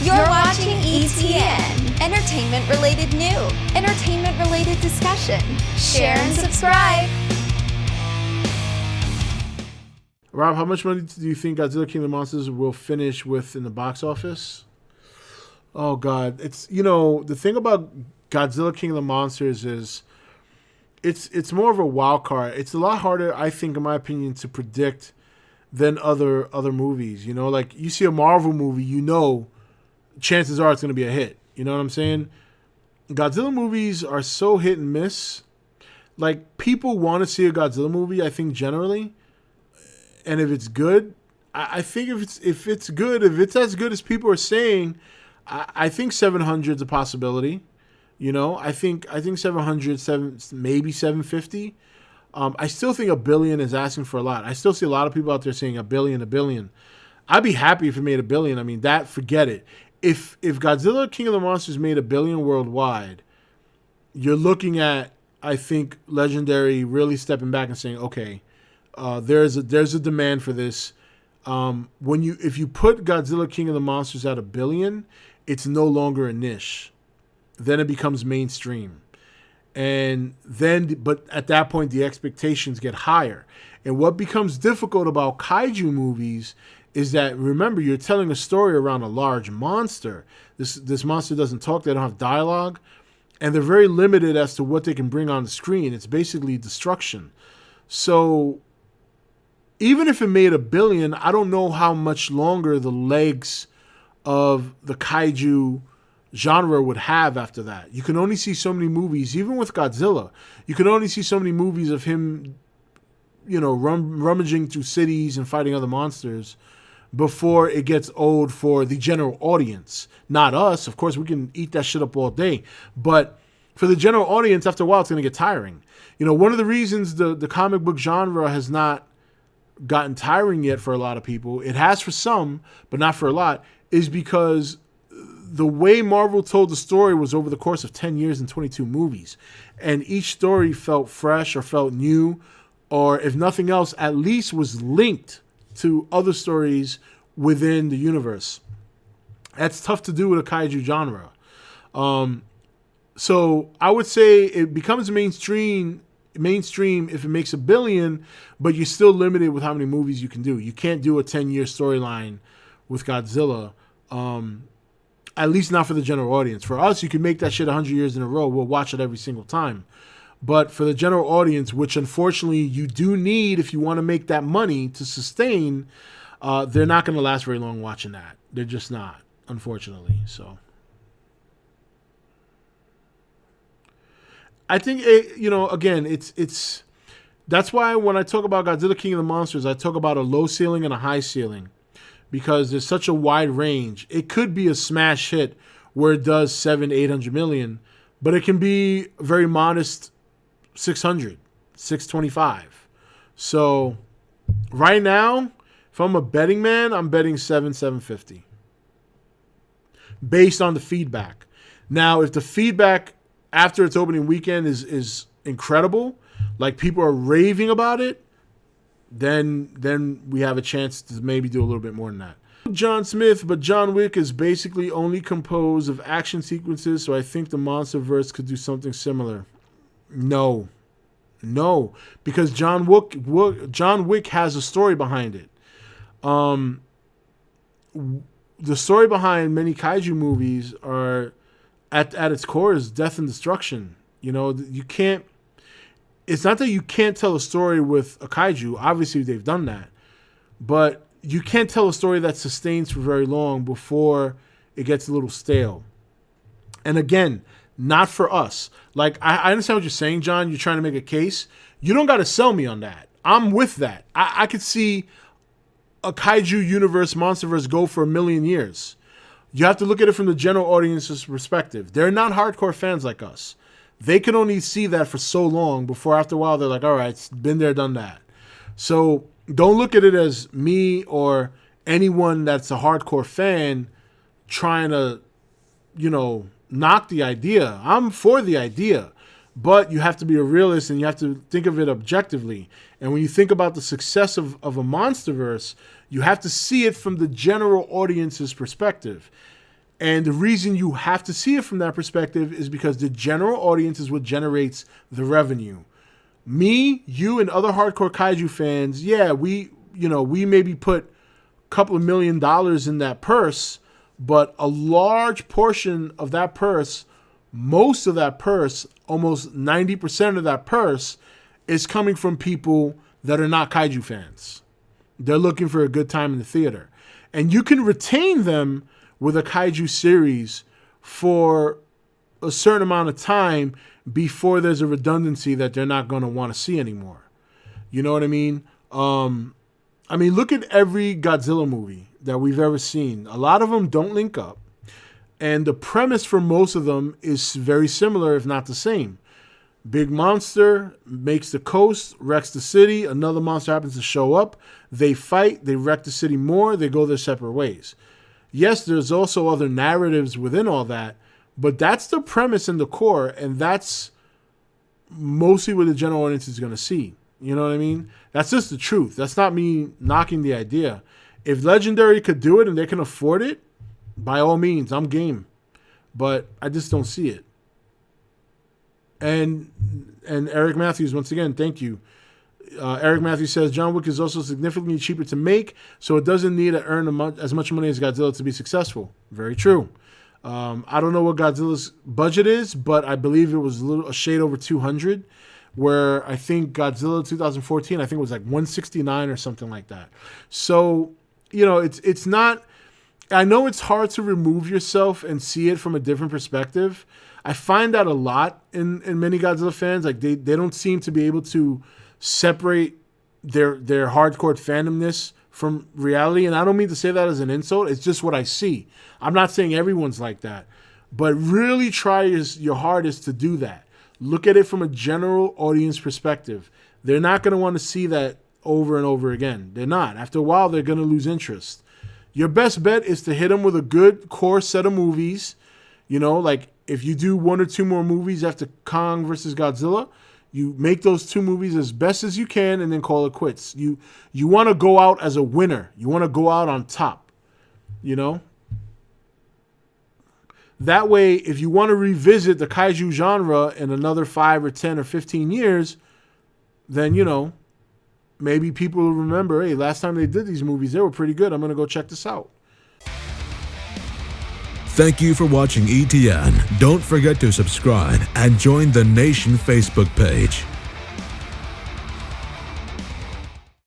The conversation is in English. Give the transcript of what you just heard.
You're watching E.T.N. Entertainment-related new, entertainment-related discussion. Share and subscribe. Rob, how much money do you think Godzilla King of the Monsters will finish with in the box office? Oh, God. It's, the thing about Godzilla King of the Monsters is it's more of a wild card. It's a lot harder, I think, in my opinion, to predict than other movies. Like you see a Marvel movie, chances are it's going to be a hit. You know what I'm saying? Godzilla movies are so hit and miss. Like, people want to see a Godzilla movie, I think, generally. And if it's good, I think if it's good, if it's as good as people are saying, I think 700 is a possibility. I think 700, maybe 750. I still think $1 billion is asking for a lot. I still see a lot of people out there saying $1 billion. I'd be happy if it made $1 billion. I mean, forget it. If Godzilla King of the Monsters made $1 billion worldwide, you're looking at, I think, Legendary really stepping back and saying, okay, there's a demand for this. If you put Godzilla King of the Monsters at $1 billion, it's no longer a niche. Then it becomes mainstream. But at that point, the expectations get higher. And what becomes difficult about kaiju movies is that, remember, you're telling a story around a large monster. This monster doesn't talk. They don't have dialogue. And they're very limited as to what they can bring on the screen. It's basically destruction. So even if it made $1 billion, I don't know how much longer the legs of the kaiju genre would have after that. You can only see so many movies, even with Godzilla. You can only see so many movies of him, rummaging through cities and fighting other monsters before it gets old for the general audience. Not us. Of course, we can eat that shit up all day. But for the general audience, after a while, it's going to get tiring. One of the reasons the comic book genre has not gotten tiring yet for a lot of people, it has for some, but not for a lot, is because the way Marvel told the story was over the course of 10 years and 22 movies. And each story felt fresh or felt new, or if nothing else, at least was linked to other stories within the universe. That's tough to do with a kaiju genre. So I would say it becomes mainstream if it makes $1 billion, but you're still limited with how many movies you can do. You can't do a 10-year storyline with Godzilla, at least not for the general audience. For us, you can make that shit 100 years in a row. We'll watch it every single time. But for the general audience, which unfortunately you do need if you want to make that money to sustain, they're not going to last very long watching that. They're just not, unfortunately. So I think, again, it's that's why when I talk about Godzilla King of the Monsters, I talk about a low ceiling and a high ceiling, because there's such a wide range. It could be a smash hit where it does 700-800 million, but it can be very modest 600, 625. So right now, if I'm a betting man, I'm betting 750 based on the feedback. Now, if the feedback after its opening weekend is incredible, like people are raving about it, then we have a chance to maybe do a little bit more than that. John Smith, but John Wick is basically only composed of action sequences, so I think the MonsterVerse could do something similar. No, because John Wick has a story behind it. The story behind many kaiju movies are at its core is death and destruction. You can't. It's not that you can't tell a story with a kaiju. Obviously, they've done that. But you can't tell a story that sustains for very long before it gets a little stale. And again, not for us. Like, I understand what you're saying, John. You're trying to make a case. You don't got to sell me on that. I'm with that. I could see a kaiju universe, MonsterVerse go for 1 million years. You have to look at it from the general audience's perspective. They're not hardcore fans like us. They can only see that for so long before after a while they're like, all right, it's been there, done that. So don't look at it as me or anyone that's a hardcore fan trying to, knock the idea. I'm for the idea, but you have to be a realist and you have to think of it objectively. And when you think about the success of a MonsterVerse, you have to see it from the general audience's perspective. And the reason you have to see it from that perspective is because the general audience is what generates the revenue. Me, you, and other hardcore kaiju fans, yeah, we maybe put a couple of $1 million in that purse, but a large portion of that purse, most of that purse, almost 90% of that purse, is coming from people that are not kaiju fans. They're looking for a good time in the theater. And you can retain them with a kaiju series for a certain amount of time before there's a redundancy that they're not going to want to see anymore. You know what I mean? Look at every Godzilla movie that we've ever seen. A lot of them don't link up. And the premise for most of them is very similar, if not the same. Big monster makes the coast, wrecks the city. Another monster happens to show up. They fight. They wreck the city more. They go their separate ways. Yes, there's also other narratives within all that, but that's the premise and the core, and that's mostly what the general audience is going to see. You know what I mean? That's just the truth. That's not me knocking the idea. If Legendary could do it and they can afford it, by all means, I'm game. But I just don't see it. And Eric Matthews, once again, thank you. Eric Matthews says, John Wick is also significantly cheaper to make, so it doesn't need to earn as much money as Godzilla to be successful. Very true. I don't know what Godzilla's budget is, but I believe it was a shade over 200, where I think Godzilla 2014, I think it was like 169 or something like that. So, it's not... I know it's hard to remove yourself and see it from a different perspective. I find that a lot in many Godzilla fans. Like they don't seem to be able to separate their hardcore fandomness from reality. And I don't mean to say that as an insult. It's just what I see. I'm not saying everyone's like that. But really try your hardest to do that. Look at it from a general audience perspective. They're not going to want to see that over and over again. They're not. After a while, they're going to lose interest. Your best bet is to hit them with a good core set of movies. Like if you do 1 or 2 more movies after Kong versus Godzilla, you make those 2 movies as best as you can and then call it quits. You want to go out as a winner. You want to go out on top. That way, if you want to revisit the kaiju genre in another 5 or 10 or 15 years, then, maybe people will remember, hey, last time they did these movies, they were pretty good. I'm going to go check this out. Thank you for watching E.T.N. Don't forget to subscribe and join the Nation Facebook page.